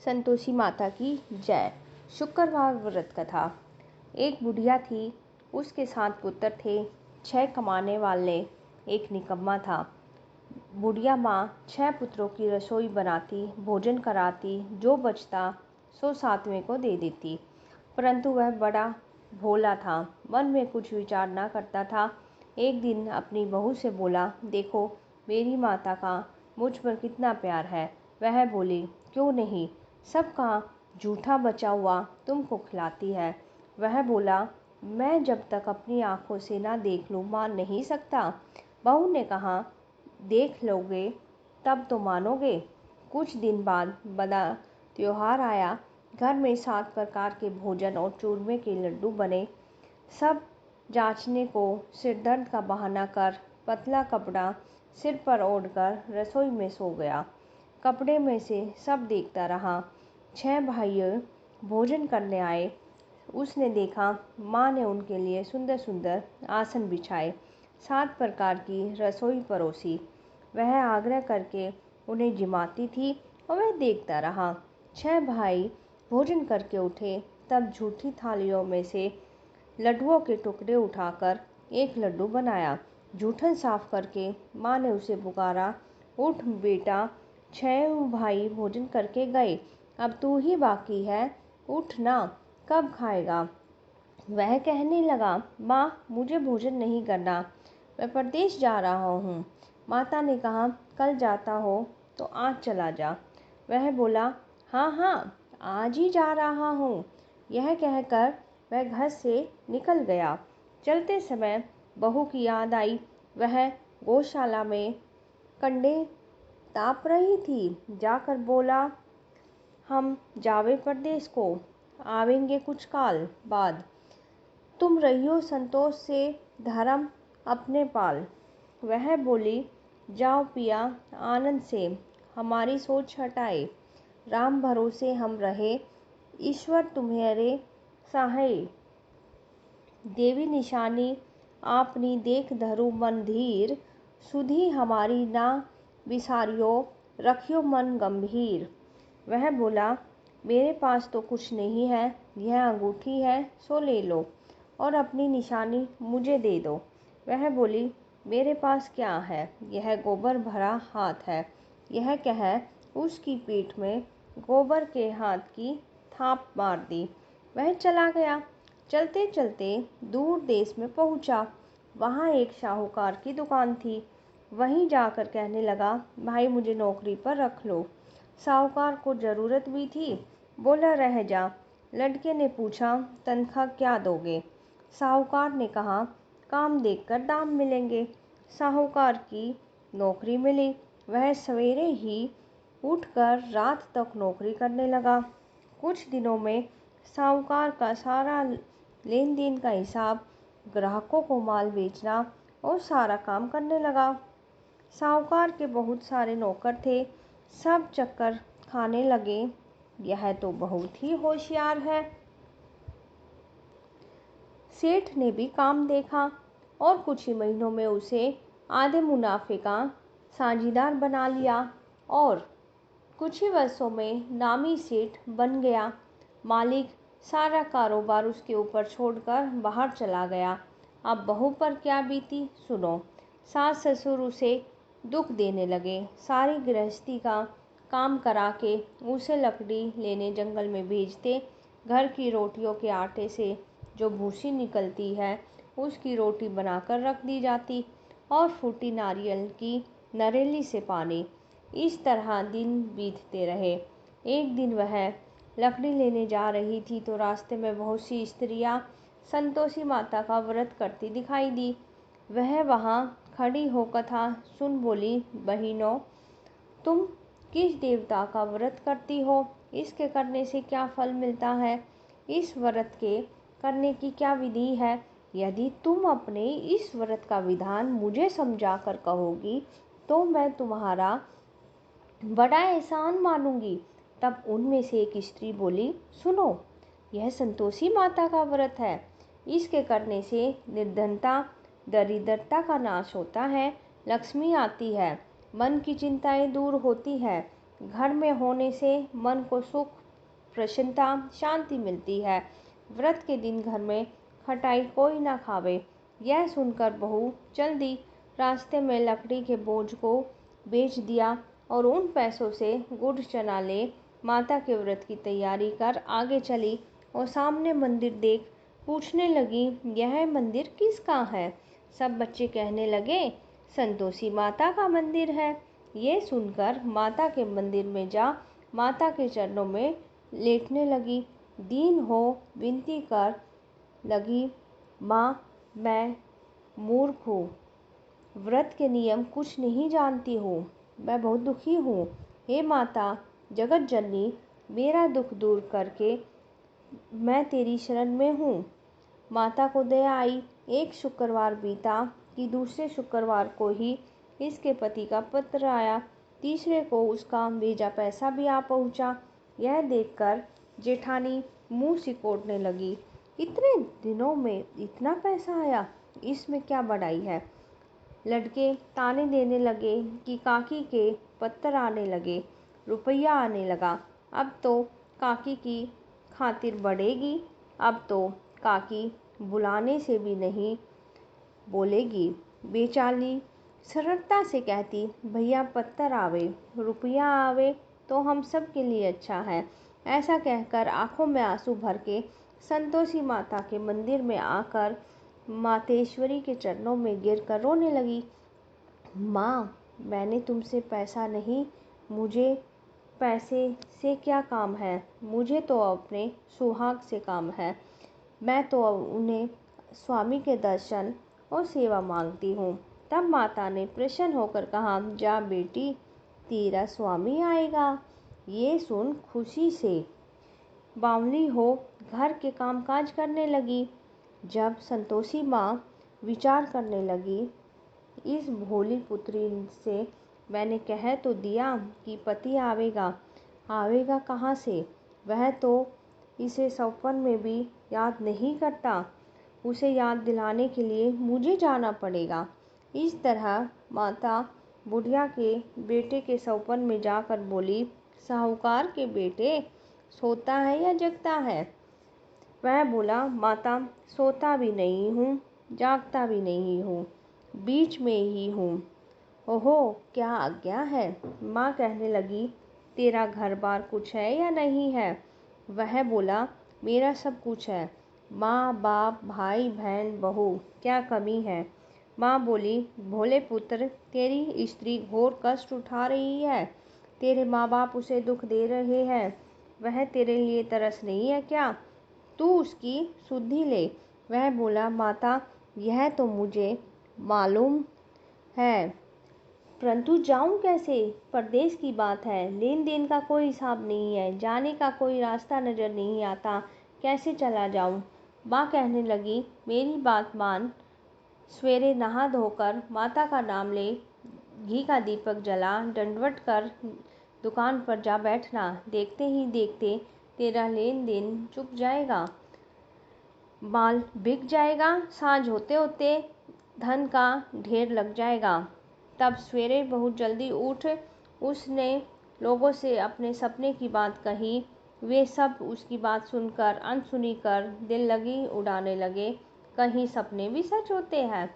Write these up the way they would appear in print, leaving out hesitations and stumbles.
संतोषी माता की जय। शुक्रवार व्रत कथा। एक बुढ़िया थी, उसके 7 पुत्र थे। 6 कमाने वाले, एक निकम्मा था। बुढ़िया माँ 6 पुत्रों की रसोई बनाती, भोजन कराती, जो बचता सो 7वें को दे देती। परंतु वह बड़ा भोला था, मन में कुछ विचार न करता था। एक दिन अपनी बहू से बोला, देखो मेरी माता का मुझ पर कितना प्यार है। वह बोली, क्यों नहीं, सबका जूठा बचा हुआ तुमको खिलाती है। वह बोला, मैं जब तक अपनी आंखों से ना देख लूँ मान नहीं सकता। बहू ने कहा, देख लोगे तब तो मानोगे। कुछ दिन बाद बड़ा त्योहार आया। घर में 7 प्रकार के भोजन और चूरमे के लड्डू बने। सब जांचने को सिर दर्द का बहाना कर पतला कपड़ा सिर पर ओढ़कर रसोई में सो गया। कपड़े में से सब देखता रहा। 6 भाई भोजन करने आए। उसने देखा माँ ने उनके लिए सुंदर सुंदर आसन बिछाए, 7 प्रकार की रसोई परोसी। वह आग्रह करके उन्हें जिमाती थी और वह देखता रहा। 6 भाई भोजन करके उठे, तब झूठी थालियों में से लड्डुओं के टुकड़े उठाकर एक लड्डू बनाया। जूठन साफ करके माँ ने उसे पुकारा, उठ बेटा, 6 भाई भोजन करके गए, अब तू ही बाकी है, उठ ना, कब खाएगा। वह कहने लगा, माँ मुझे भोजन नहीं करना, मैं परदेश जा रहा हूँ। माता ने कहा, कल जाता हो तो आज चला जा। वह बोला, हाँ हाँ आज ही जा रहा हूँ। यह कहकर वह घर से निकल गया। चलते समय बहू की याद आई। वह गौशाला में कंडे ताप रही थी। जाकर बोला, हम जावे परदेश को, आवेंगे कुछ काल बाद। तुम रहियो संतोष से धर्म अपने पाल। वह बोली, जाओ पिया आनंद से, हमारी सोच हटाए। राम भरोसे हम रहे, ईश्वर तुम्हारे सहाय। देवी निशानी आपनी देख धरु मन धीर, सुधी हमारी ना बिसारियो, रखियो मन गंभीर। वह बोला, मेरे पास तो कुछ नहीं है, यह अंगूठी है सो ले लो और अपनी निशानी मुझे दे दो। वह बोली, मेरे पास क्या है, यह गोबर भरा हाथ है। यह कह उसकी पीठ में गोबर के हाथ की थाप मार दी। वह चला गया। चलते चलते दूर देश में पहुंचा। वहाँ एक साहूकार की दुकान थी। वहीं जाकर कहने लगा, भाई मुझे नौकरी पर रख लो। साहूकार को ज़रूरत भी थी, बोला, रह जा। लड़के ने पूछा, तनख्वाह क्या दोगे। साहूकार ने कहा, काम देखकर दाम मिलेंगे। साहूकार की नौकरी मिली। वह सवेरे ही उठकर रात तक नौकरी करने लगा। कुछ दिनों में साहूकार का सारा लेन देन का हिसाब, ग्राहकों को माल बेचना और सारा काम करने लगा। साहूकार के बहुत सारे नौकर थे, सब चक्कर खाने लगे, यह तो बहुत ही होशियार है। सेठ ने भी काम देखा और कुछ ही महीनों में उसे आधे मुनाफे का साझीदार बना लिया और कुछ ही वर्षों में नामी सेठ बन गया। मालिक सारा कारोबार उसके ऊपर छोड़कर बाहर चला गया। अब बहू पर क्या बीती सुनो। सास ससुर उसे दुख देने लगे। सारी गृहस्थी का काम करा के उसे लकड़ी लेने जंगल में भेजते। घर की रोटियों के आटे से जो भूसी निकलती है उसकी रोटी बनाकर रख दी जाती और फूटी नारियल की नरेली से पानी। इस तरह दिन बीतते रहे। एक दिन वह लकड़ी लेने जा रही थी तो रास्ते में बहुत सी स्त्रियां संतोषी माता का व्रत करती दिखाई दी। वह वहां खड़ी हो कथा सुन बोली, बहनों तुम किस देवता का व्रत करती हो, इसके करने से क्या फल मिलता है, इस व्रत के करने की क्या विधि है। यदि तुम अपने इस व्रत का विधान मुझे समझा कर कहोगी तो मैं तुम्हारा बड़ा एहसान मानूंगी। तब उनमें से एक स्त्री बोली, सुनो, यह संतोषी माता का व्रत है। इसके करने से निर्धनता दरिद्रता का नाश होता है, लक्ष्मी आती है, मन की चिंताएं दूर होती है, घर में होने से मन को सुख, प्रसन्नता, शांति मिलती है। व्रत के दिन घर में खटाई कोई ना खावे। यह सुनकर बहू जल्दी रास्ते में लकड़ी के बोझ को बेच दिया और उन पैसों से गुड़ चना ले माता के व्रत की तैयारी कर आगे चली और सामने मंदिर देख पूछने लगी, यह मंदिर किसका है? सब बच्चे कहने लगे, संतोषी माता का मंदिर है। ये सुनकर माता के मंदिर में जा माता के चरणों में लेटने लगी। दीन हो विनती कर लगी, माँ मैं मूर्ख हूँ, व्रत के नियम कुछ नहीं जानती हूँ, मैं बहुत दुखी हूँ। हे माता जगत जननी, मेरा दुख दूर करके मैं तेरी शरण में हूँ। माता को दया आई। एक शुक्रवार बीता कि दूसरे शुक्रवार को ही इसके पति का पत्र आया। तीसरे को उसका भेजा पैसा भी आ पहुँचा। यह देखकर जेठानी मुंह सिकोड़ने लगी। इतने दिनों में इतना पैसा आया, इसमें क्या बड़ाई है। लड़के ताने देने लगे कि काकी के पत्थर आने लगे, रुपया आने लगा। अब तो काकी की खातिर बढ़ेगी, अब तो काकी बुलाने से भी नहीं बोलेगी। बेचारी सरलता से कहती, भैया पत्थर आवे, रुपया आवे तो हम सब के लिए अच्छा है। ऐसा कहकर आंखों में आंसू भर के संतोषी माता के मंदिर में आकर मातेश्वरी के चरणों में गिरकर रोने लगी। माँ मैंने तुमसे पैसा नहीं, मुझे पैसे से क्या काम है, मुझे तो अपने सुहाग से काम है। मैं तो उन्हें स्वामी के दर्शन और सेवा मांगती हूँ। तब माता ने प्रसन्न होकर कहा, जा बेटी तेरा स्वामी आएगा। ये सुन खुशी से बावली हो घर के कामकाज करने लगी। जब संतोषी माँ विचार करने लगी, इस भोली पुत्री से मैंने कह तो दिया कि पति आवेगा, आवेगा कहाँ से? वह तो इसे सपन में भी याद नहीं करता। उसे याद दिलाने के लिए मुझे जाना पड़ेगा। इस तरह माता बुढ़िया के बेटे के सपन में जाकर बोली, साहूकार के बेटे सोता है या जगता है? वह बोला, माता सोता भी नहीं हूँ, जागता भी नहीं हूँ, बीच में ही हूँ। ओहो क्या आज्ञा है। माँ कहने लगी, तेरा घर बार कुछ है या नहीं है? वह बोला, मेरा सब कुछ है, माँ बाप भाई बहन बहू, क्या कमी है? माँ बोली, भोले पुत्र तेरी स्त्री घोर कष्ट उठा रही है, तेरे माँ बाप उसे दुख दे रहे हैं, वह तेरे लिए तरस नहीं है क्या? तू उसकी सुधि ले। वह बोला, माता यह तो मुझे मालूम है, परंतु जाऊं कैसे? परदेश की बात है, लेन देन का कोई हिसाब नहीं है, जाने का कोई रास्ता नजर नहीं आता, कैसे चला जाऊं? माँ कहने लगी, मेरी बात मान, सवेरे नहा धोकर माता का नाम ले, घी का दीपक जला, दंडवत कर दुकान पर जा बैठना। देखते ही देखते तेरा लेन देन चुक जाएगा, माल बिक जाएगा, सांझ होते होते धन का ढेर लग जाएगा। तब सवेरे बहुत जल्दी उठ उसने लोगों से अपने सपने की बात कही। वे सब उसकी बात सुनकर अनसुनी कर दिल लगी उड़ाने लगे। कहीं सपने भी सच होते हैं।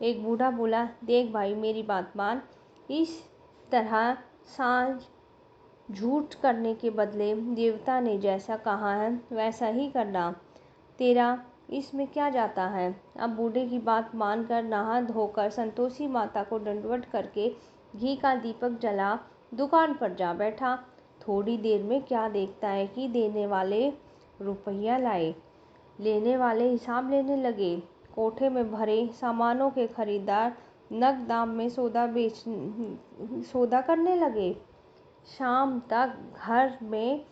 एक बूढ़ा बोला, देख भाई मेरी बात मान, इस तरह सांझ झूठ करने के बदले देवता ने जैसा कहा है वैसा ही करना, तेरा इसमें क्या जाता है? अब बूढ़े की बात मानकर नहा धोकर संतोषी माता को दंडवत करके घी का दीपक जला दुकान पर जा बैठा। थोड़ी देर में क्या देखता है कि देने वाले रुपया लाए, लेने वाले हिसाब लेने लगे। कोठे में भरे सामानों के खरीदार नग दाम में सौदा करने लगे। शाम तक घर में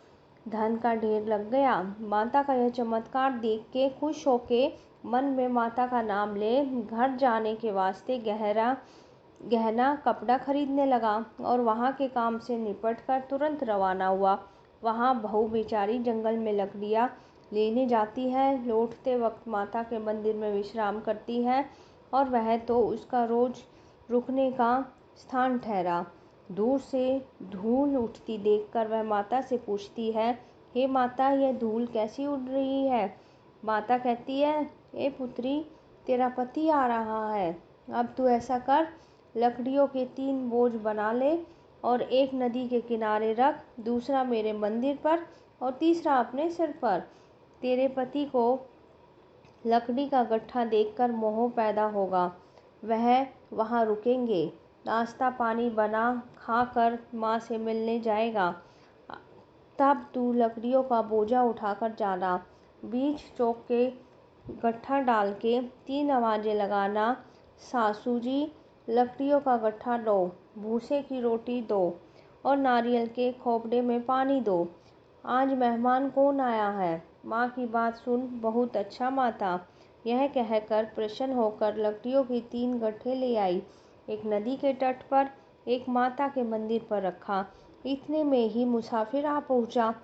धन का ढेर लग गया। माता का यह चमत्कार देख के खुश होके मन में माता का नाम ले घर जाने के वास्ते गहना कपड़ा खरीदने लगा और वहाँ के काम से निपट कर तुरंत रवाना हुआ। वहाँ बहू बेचारी जंगल में लकड़ियाँ लेने जाती है, लौटते वक्त माता के मंदिर में विश्राम करती है और वह तो उसका रोज रुकने का स्थान ठहरा। दूर से धूल उठती देखकर वह माता से पूछती है, हे माता, यह धूल कैसी उड़ रही है? माता कहती है, ए पुत्री, तेरा पति आ रहा है। अब तू ऐसा कर, लकड़ियों के 3 बोझ बना ले और एक नदी के किनारे रख, दूसरा मेरे मंदिर पर और तीसरा अपने सिर पर। तेरे पति को लकड़ी का गट्ठा देखकर मोह पैदा होगा, वह वहाँ रुकेंगे। नाश्ता पानी बना खाकर माँ से मिलने जाएगा। तब तू लकड़ियों का बोझा उठाकर जाना, बीच चौक के गट्ठा डाल के 3 आवाज़ें लगाना, सासू जी, लकड़ियों का गट्ठा लो, भूसे की रोटी दो और नारियल के खोपड़े में पानी दो। आज मेहमान कौन आया है? माँ की बात सुन, बहुत अच्छा माता। यह कहकर प्रसन्न होकर लकड़ियों की 3 गट्ठे ले आई, एक नदी के तट पर, एक माता के मंदिर पर रखा। इतने में ही मुसाफिर आ पहुँचा।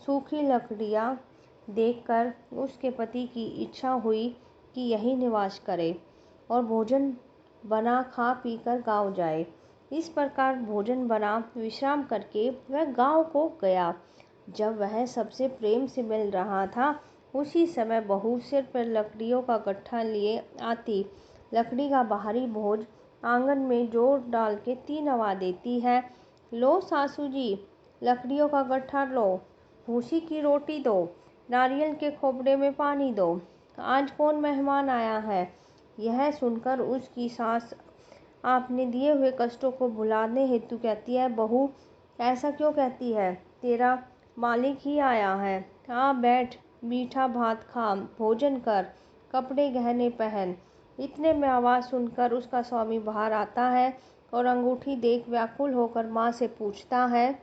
सूखी लकड़ियाँ देखकर उसके पति की इच्छा हुई कि यहीं निवास करे और भोजन बना खा पी कर गाँव जाए। इस प्रकार भोजन बना विश्राम करके वह गाँव को गया। जब वह सबसे प्रेम से मिल रहा था, उसी समय बहू सिर पर लकड़ियों का गट्ठा लिए आती। लकड़ी का बाहरी बोझ आंगन में जोर डाल के 3 आवाज़ देती है, लो सासू जी, लकड़ियों का गट्ठा लो, भूसी की रोटी दो, नारियल के खोपड़े में पानी दो। आज कौन मेहमान आया है? यह सुनकर उसकी सास आपने दिए हुए कष्टों को भुलाने हेतु कहती है, बहू, ऐसा क्यों कहती है? तेरा मालिक ही आया है। आ बैठ, मीठा भात खा, भोजन कर, कपड़े गहने पहन। इतने में आवाज़ सुनकर उसका स्वामी बाहर आता है और अंगूठी देख व्याकुल होकर माँ से पूछता है,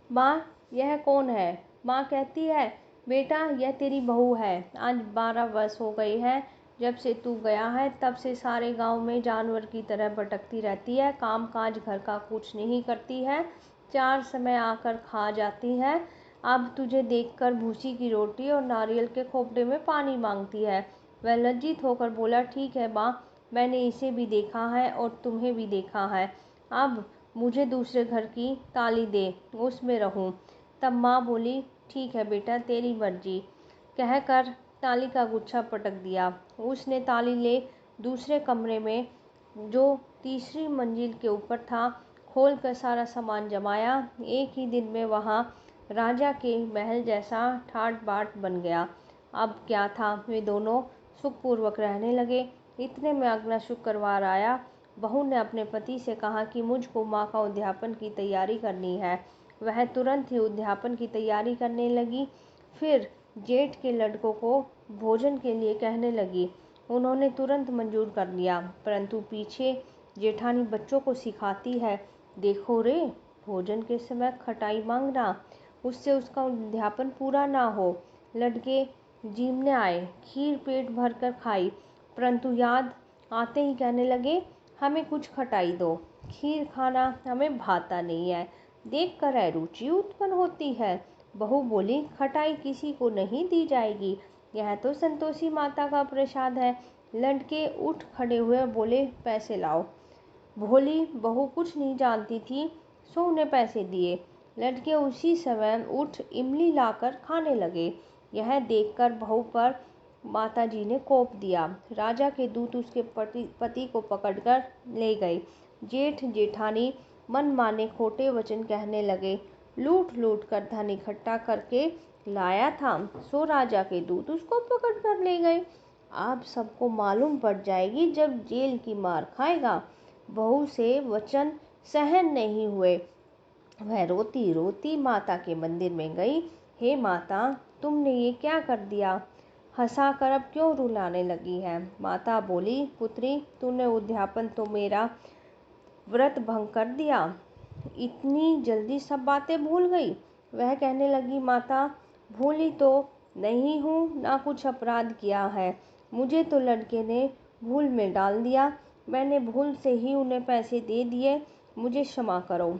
माँ, यह कौन है? माँ कहती है, बेटा, यह तेरी बहू है। आज 12 वर्ष हो गए हैं जब से तू गया है, तब से सारे गांव में जानवर की तरह भटकती रहती है, काम काज घर का कुछ नहीं करती है, 4 समय आकर खा जाती है। अब तुझे देखकर भूसी की रोटी और नारियल के खोपड़े में पानी मांगती है। वह लज्जित होकर बोला, ठीक है माँ, मैंने इसे भी देखा है और तुम्हें भी देखा है। अब मुझे दूसरे घर की ताली दे, उसमें रहूं। तब माँ बोली, ठीक है बेटा, तेरी मर्जी, कहकर ताली का गुच्छा पटक दिया। उसने ताली ले दूसरे कमरे में, जो तीसरी मंजिल के ऊपर था, खोल कर सारा सामान जमाया। एक ही दिन में वहाँ राजा के महल जैसा ठाट बाट बन गया। अब क्या था, वे दोनों सुखपूर्वक रहने लगे। इतने में अगला शुक्रवार आया। बहू ने अपने पति से कहा कि मुझको माँ का उद्यापन की तैयारी करनी है। वह तुरंत ही उद्यापन की तैयारी करने लगी। फिर जेठ के लड़कों को भोजन के लिए कहने लगी। उन्होंने तुरंत मंजूर कर लिया, परंतु पीछे जेठानी बच्चों को सिखाती है, देखो रे, भोजन के समय खटाई मांगना, उससे उसका उद्यापन पूरा ना हो। लड़के जीमने आए, खीर पेट भर कर खाई, परंतु याद आते ही कहने लगे, हमें कुछ खटाई दो, खीर खाना हमें भाता नहीं है, देखकर अरुचि उत्पन्न होती है। बहू बोली, खटाई किसी को नहीं दी जाएगी, यह तो संतोषी माता का प्रसाद है। लड़के उठ खड़े हुए और बोले, पैसे लाओ। भोली बहू कुछ नहीं जानती थी, सो उन्हें पैसे दिए। लड़के उसी समय उठ इमली लाकर खाने लगे। यह देखकर बहू पर माताजी ने कोप दिया। राजा के दूत उसके पति को पकड़कर ले गए। जेठ जेठानी मन माने खोटे वचन कहने लगे। लूट लूट कर धन इकट्ठा करके लाया था, सो राजा के दूत उसको पकड़ कर ले गए। अब सबको मालूम पड़ जाएगी जब जेल की मार खाएगा। बहू से वचन सहन नहीं हुए। वह रोती रोती माता के मंदिर में गई। हे माता, तुमने ये क्या कर दिया? हंसाकर अब क्यों रुलाने लगी है? माता बोली, पुत्री, तूने उद्यापन तो मेरा व्रत भंग कर दिया, इतनी जल्दी सब बातें भूल गई। वह कहने लगी, माता, भूली तो नहीं हूँ, ना कुछ अपराध किया है, मुझे तो लड़के ने भूल में डाल दिया, मैंने भूल से ही उन्हें पैसे दे दिए, मुझे क्षमा करो।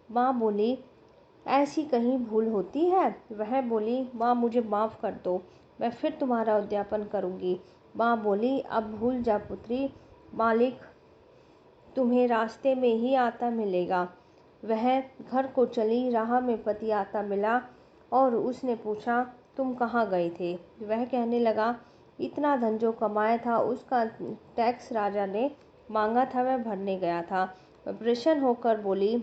माँ बोली, ऐसी कहीं भूल होती है? वह बोली, माँ, मुझे माफ़ कर दो, मैं फिर तुम्हारा उद्यापन करूँगी। माँ बोली, अब भूल जा पुत्री, मालिक तुम्हें रास्ते में ही आता मिलेगा। वह घर को चली, राह में पति आता मिला और उसने पूछा, तुम कहाँ गए थे? वह कहने लगा, इतना धन जो कमाया था उसका टैक्स राजा ने मांगा था, वह भरने गया था। प्रसन्न होकर बोली,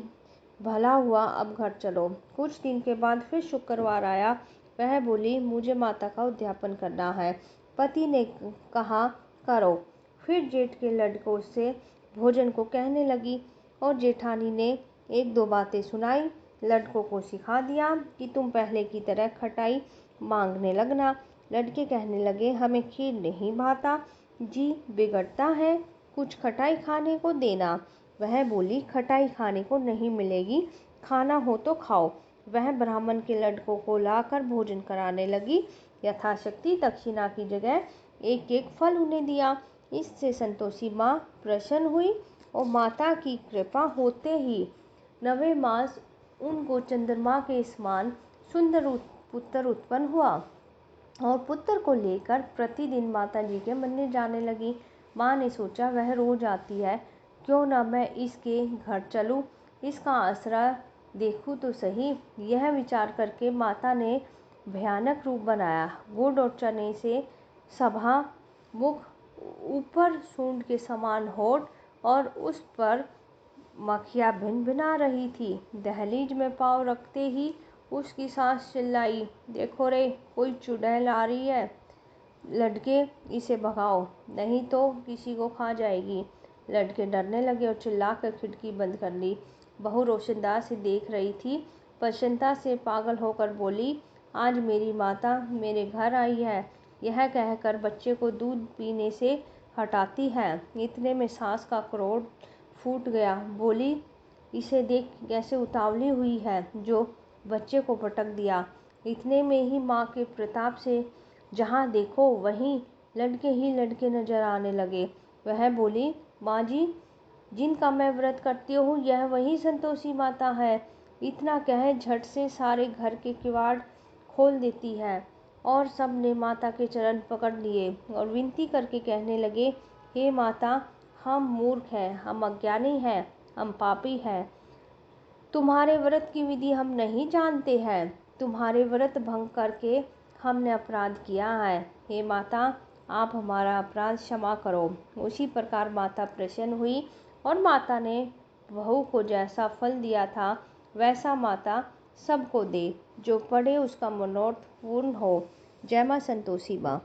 भला हुआ, अब घर चलो। कुछ दिन के बाद फिर शुक्रवार आया। वह बोली, मुझे माता का उद्यापन करना है। पति ने कहा, करो। फिर जेठ के लड़कों से भोजन को कहने लगी और जेठानी ने एक दो बातें सुनाई। लड़कों को सिखा दिया कि तुम पहले की तरह खटाई मांगने लगना। लड़के कहने लगे, हमें खीर नहीं भाता, जी बिगड़ता है, कुछ खटाई खाने को देना। वह बोली, खटाई खाने को नहीं मिलेगी, खाना हो तो खाओ। वह ब्राह्मण के लड़कों को लाकर भोजन कराने लगी। यथाशक्ति दक्षिणा की जगह एक एक फल उन्हें दिया। इससे संतोषी माँ प्रसन्न हुई और माता की कृपा होते ही 9वें मास उनको चंद्रमा के समान सुंदर पुत्र उत्पन्न हुआ और पुत्र को लेकर प्रतिदिन माता जी के मंदिर जाने लगी। माँ ने सोचा, वह रोज आती है, क्यों ना मैं इसके घर चलूं, इसका आसरा देखूं तो सही। यह विचार करके माता ने भयानक रूप बनाया। गुड़ और चने से सभा मुख, ऊपर सूंड के समान होठ और उस पर मक्खियाँ भिनभिना रही थी। दहलीज में पाँव रखते ही उसकी सास चिल्लाई, देखो रे, कोई चुड़ैल आ रही है, लड़के इसे भगाओ, नहीं तो किसी को खा जाएगी। लड़के डरने लगे और चिल्लाकर खिड़की बंद कर ली। बहू रोशनदान से देख रही थी। प्रसन्नता से पागल होकर बोली, आज मेरी माता मेरे घर आई है, यह कहकर बच्चे को दूध पीने से हटाती है। इतने में सास का क्रोध फूट गया। बोली, इसे देख कैसे उतावली हुई है, जो बच्चे को पटक दिया। इतने में ही माँ के प्रताप से जहाँ देखो वहीं लड़के ही लड़के नजर आने लगे। वह बोली, माँ जी, जिनका मैं व्रत करती हूँ यह वही संतोषी माता है। इतना कह झट से सारे घर के किवाड़ खोल देती है और सब ने माता के चरण पकड़ लिए और विनती करके कहने लगे, हे माता, हम मूर्ख हैं, हम अज्ञानी हैं, हम पापी हैं, तुम्हारे व्रत की विधि हम नहीं जानते हैं, तुम्हारे व्रत भंग करके हमने अपराध किया है। हे माता, आप हमारा अपराध क्षमा करो। उसी प्रकार माता प्रसन्न हुई और माता ने बहू को जैसा फल दिया था वैसा माता सबको दे, जो पढ़े उसका मनोरथ पूर्ण हो। जय माँ संतोषी माँ।